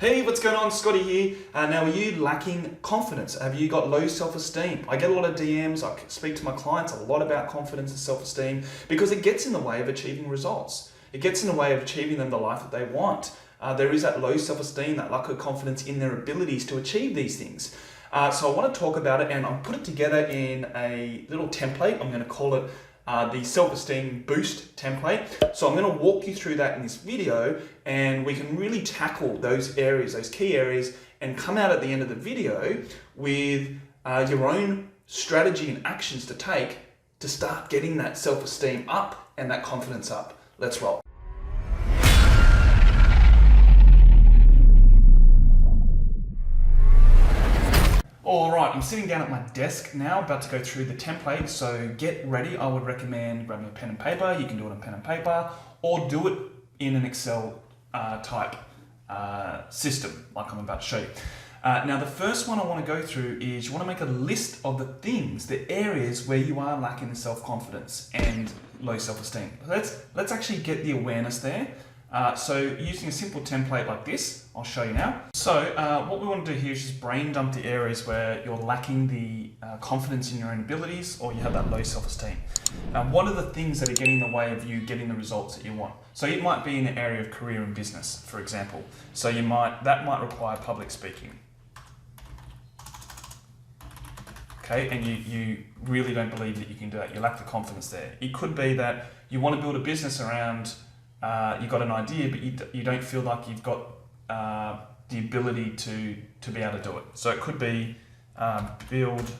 Hey, what's going on? Scotty here. Now, are you lacking confidence? Have you got low self-esteem? I get a lot of DMs. I speak to my clients a lot about confidence and self-esteem because it gets in the way of achieving results. It gets in the way of achieving them the life that they want. There is that low self-esteem, that lack of confidence in their abilities to achieve these things. So I want to talk about it, and I'll put it together in a little template. I'm going to call it the self-esteem boost template. So I'm going to walk you through that in this video, and we can really tackle those areas, those key areas, and come out at the end of the video with your own strategy and actions to take to start getting that self-esteem up and that confidence up. Let's roll. All right, I'm sitting down at my desk now, about to go through the template, so get ready. I would recommend grabbing a pen and paper. You can do it on pen and paper, or do it in an Excel type system, like I'm about to show you. Now, the first one I want to go through is you want to make a list of the things, the areas where you are lacking in self-confidence and low self-esteem. Let's actually get the awareness there. So using a simple template like this, I'll show you now. So what we want to do here is just brain dump the areas where you're lacking the confidence in your own abilities, or you have that low self-esteem. Now, what are the things that are getting in the way of you getting the results that you want? So it might be in the area of career and business, for example. So that might require public speaking. Okay, and you really don't believe that you can do that. You lack the confidence there. It could be that you want to build a business around you've got an idea, but you don't feel like you've got the ability to be able to do it. So it could be build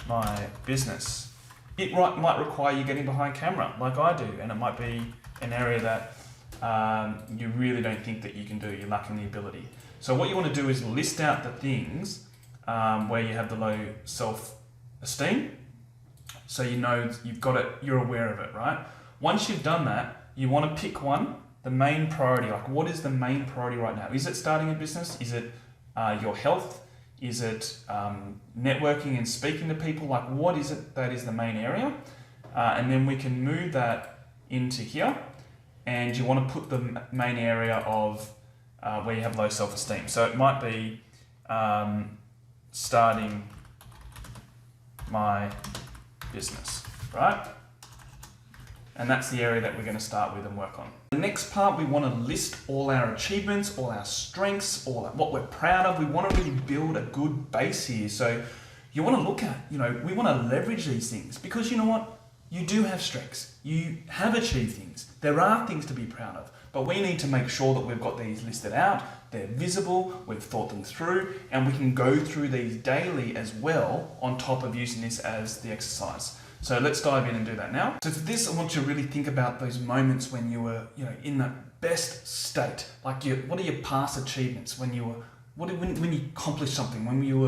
my business. It might require you getting behind camera like I do, and it might be an area that you really don't think that you can do. You're lacking the ability. So what you want to do is list out the things where you have the low self-esteem, so you know you've got it, you're aware of it, right? Once you've done that, you want to pick one, the main priority. Like, what is the main priority right now? Is it starting a business? Is it your health? Is it networking and speaking to people? Like, what is it that is the main area? And then we can move that into here, and you want to put the main area of where you have low self-esteem. So it might be starting my business, right? And that's the area that we're going to start with and work on. The next part, we want to list all our achievements, all our strengths, all what we're proud of. We want to really build a good base here. So you want to look at, we want to leverage these things, because you know what? You do have strengths. You have achieved things. There are things to be proud of, but we need to make sure that we've got these listed out, they're visible, we've thought them through, and we can go through these daily as well, on top of using this as the exercise. So let's dive in and do that now. So for this, I want you to really think about those moments when you were, in that best state. Like, what are your past achievements? When you accomplished something, when you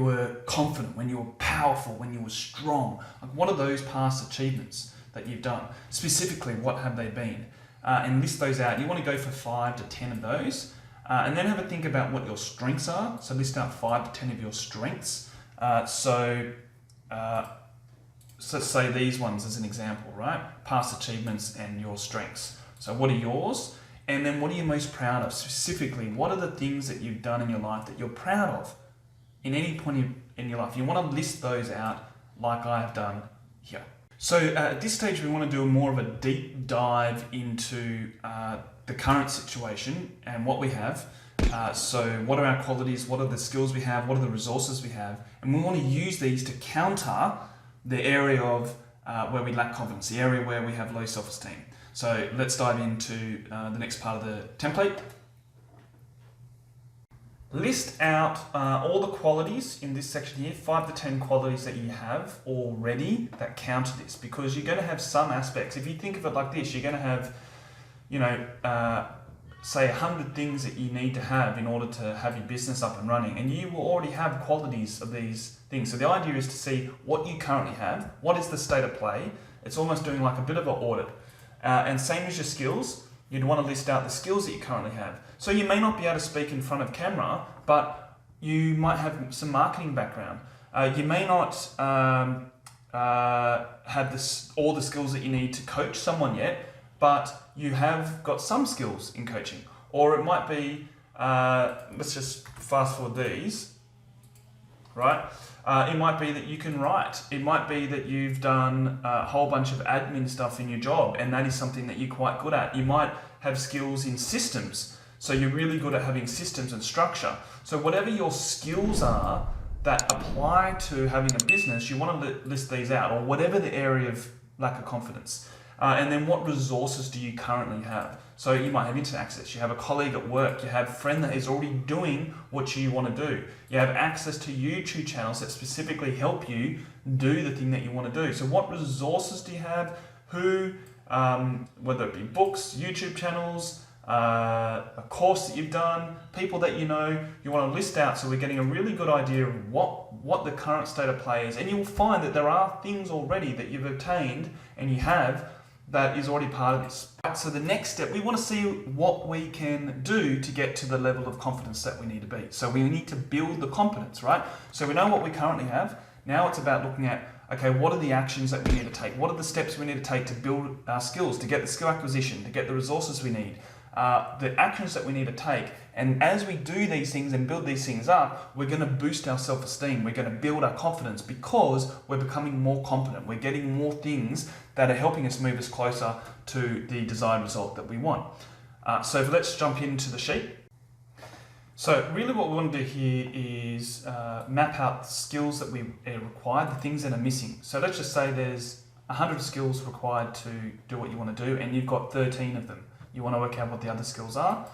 were confident, when you were powerful, when you were strong. Like, what are those past achievements that you've done? Specifically, what have they been? And list those out. You want to go for 5 to 10 of those, and then have a think about what your strengths are. So list out 5 to 10 of your strengths. So say these ones as an example, right? Past achievements and your strengths. So what are yours? And then what are you most proud of? Specifically, what are the things that you've done in your life that you're proud of in any point in your life? You want to list those out like I have done here. So at this stage, we want to do more of a deep dive into the current situation and what we have. So what are our qualities? What are the skills we have? What are the resources we have? And we want to use these to counter the area of where we lack confidence, the area where we have low self-esteem. So let's dive into the next part of the template. List out all the qualities in this section here, 5 to 10 qualities that you have already that counter this, because you're going to have some aspects. If you think of it like this, you're going to have, say 100 things that you need to have in order to have your business up and running, and you will already have qualities of these things. So the idea is to see what you currently have, what is the state of play. It's almost doing like a bit of an audit. And same as your skills, you'd want to list out the skills that you currently have. So you may not be able to speak in front of camera, but you might have some marketing background. You may not have all the skills that you need to coach someone yet, but you have got some skills in coaching. Or it might be let's just fast forward these, right? It might be that you can write. It might be that you've done a whole bunch of admin stuff in your job, and that is something that you're quite good at. You might have skills in systems, so you're really good at having systems and structure. So whatever your skills are that apply to having a business, you want to list these out, or whatever the area of lack of confidence. And then what resources do you currently have? So you might have internet access, you have a colleague at work, you have a friend that is already doing what you want to do. You have access to YouTube channels that specifically help you do the thing that you want to do. So what resources do you have? Who, whether it be books, YouTube channels, a course that you've done, people that you know, you want to list out so we're getting a really good idea of what the current state of play is. And you will find that there are things already that you've obtained and you have that is already part of this. So the next step, we want to see what we can do to get to the level of confidence that we need to be. So we need to build the competence, right? So we know what we currently have. Now it's about looking at, okay, what are the actions that we need to take? What are the steps we need to take to build our skills, to get the skill acquisition, to get the resources we need, the actions that we need to take. And as we do these things and build these things up, we're going to boost our self-esteem. We're going to build our confidence because we're becoming more competent. We're getting more things that are helping us move us closer to the desired result that we want. So let's jump into the sheet. So really what we want to do here is map out the skills that we require, the things that are missing. So let's just say there's 100 skills required to do what you want to do, and you've got 13 of them. You want to work out what the other skills are.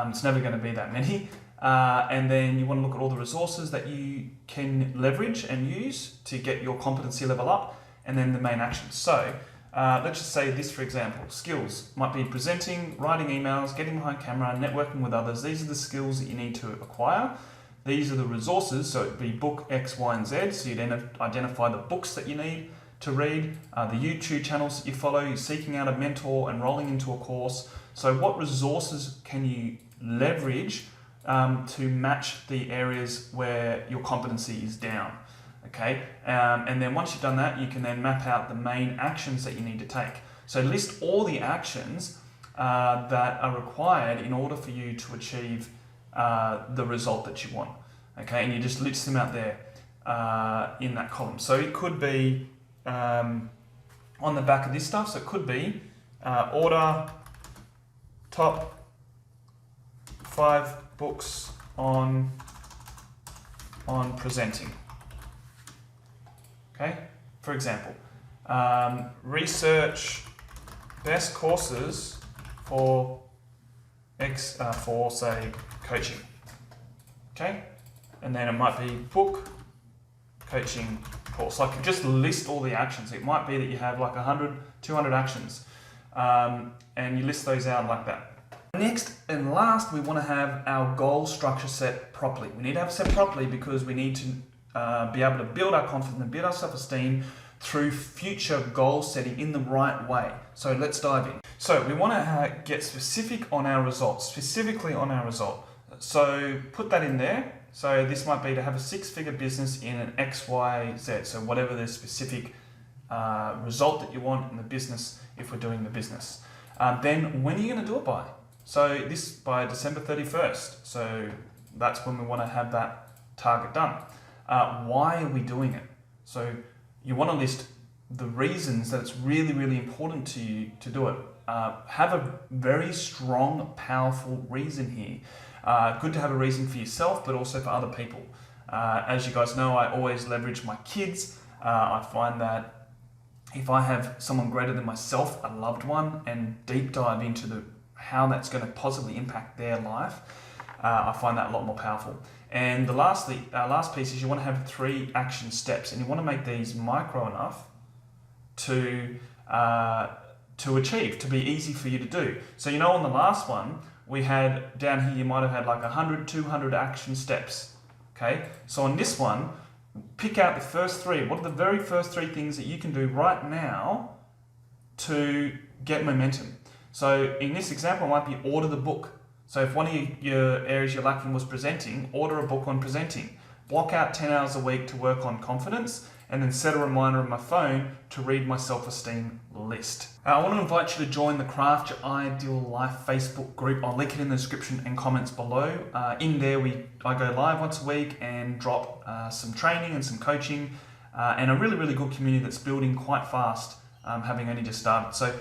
It's never going to be that many. And then you want to look at all the resources that you can leverage and use to get your competency level up, and then the main actions. So let's just say this, for example, skills might be presenting, writing emails, getting behind camera, networking with others. These are the skills that you need to acquire. These are the resources, so it'd be book X, Y, and Z. So you'd identify the books that you need to read, the YouTube channels that you follow, you're seeking out a mentor, enrolling into a course. So what resources can you leverage to match the areas where your competency is down? Okay, and then once you've done that, you can then map out the main actions that you need to take. So list all the actions that are required in order for you to achieve the result that you want. Okay, and you just list them out there in that column. So it could be on the back of this stuff. So it could be order top 5 books on presenting. Okay, for example, research best courses for say coaching. Okay, and then it might be book coaching course. Like just list all the actions. It might be that you have like 100, 200 actions, and you list those out like that. Next and last, we want to have our goal structure set properly. We need to have it set properly because we need to be able to build our confidence and build our self-esteem through future goal setting in the right way. So let's dive in. So we want to get specific on our results, specifically on our result. So put that in there. So this might be to have a 6-figure business in an X, Y, Z. So whatever the specific result that you want in the business, if we're doing the business. Then when are you going to do it by? So this by December 31st. So that's when we want to have that target done. Why are we doing it? So you want to list the reasons that it's really, really important to you to do it. Have a very strong, powerful reason here. Good to have a reason for yourself, but also for other people. As you guys know, I always leverage my kids. I find that if I have someone greater than myself, a loved one, and deep dive into how that's going to positively impact their life, I find that a lot more powerful. And the last piece is you want to have 3 action steps, and you want to make these micro enough to achieve, to be easy for you to do. So you know, on the last one, we had down here, you might have had like 100, 200 action steps. Okay, so on this one, pick out the first 3. What are the very first 3 things that you can do right now to get momentum? So in this example, it might be order the book. So if one of your areas you're lacking was presenting, order a book on presenting. Block out 10 hours a week to work on confidence, and then set a reminder on my phone to read my self-esteem list. I want to invite you to join the Craft Your Ideal Life Facebook group. I'll link it in the description and comments below. In there, I go live once a week and drop some training and some coaching and a really, really good community that's building quite fast, having only just started. So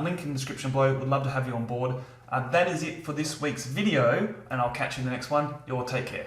link in the description below. Would love to have you on board. That is it for this week's video, and I'll catch you in the next one. You all take care.